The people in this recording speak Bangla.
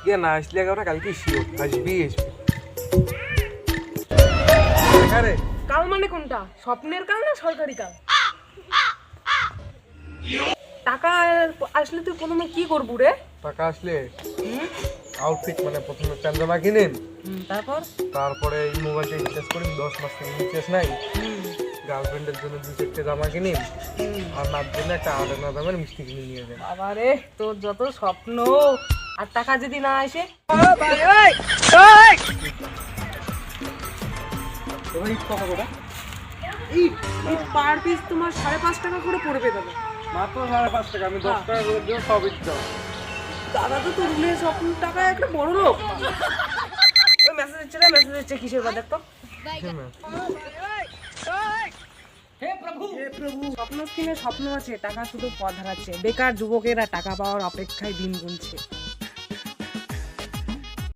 আজকে না আসলে ওরা কালকে শিওর আসবি। আরে কাল মানে কোনটা? স্বপ্নের কাল না সরকারি কাল? টাকা আসলে তুই প্রথমে কি করবো রে? টাকা আসলে আউটফিট মানে প্রথমে প্যান্ট জামা কিনেন, তারপরে এই মোবাইলটা রিচার্জ করেন, 10 মাস থেকে রিচার্জ নাই, গার্লফ্রেন্ডের জন্য 2-4টে জামা কিনেন, আর মার জন্য একটা আলাদা দামের মিষ্টি কিনে নিয়ে যান। বাবা রে, তোর যত স্বপ্ন, আর টাকা যদি না আসে? তোমার ঈদ কত করে? ইট পার পিস তোমার 5.5 টাকা করে পড়বে দাদা। মাত্র 5.5 টাকা। আমি 10 টাকা করে দিও, সব ঈদ দাও। দাদা তো তোর উলে স্বপ্ন টাকা একটা বড় লোক। ওই মেসেজ দিচ্ছে রে, মেসেজ দিচ্ছে কিসের কথা দেখ তো। হে প্রভু স্বপ্ন কিনে স্বপ্ন আছে, টাকা শুধু পথ হারাচ্ছে, বেকার যুবকেরা টাকা পাওয়ার অপেক্ষায় দিন গুনছে।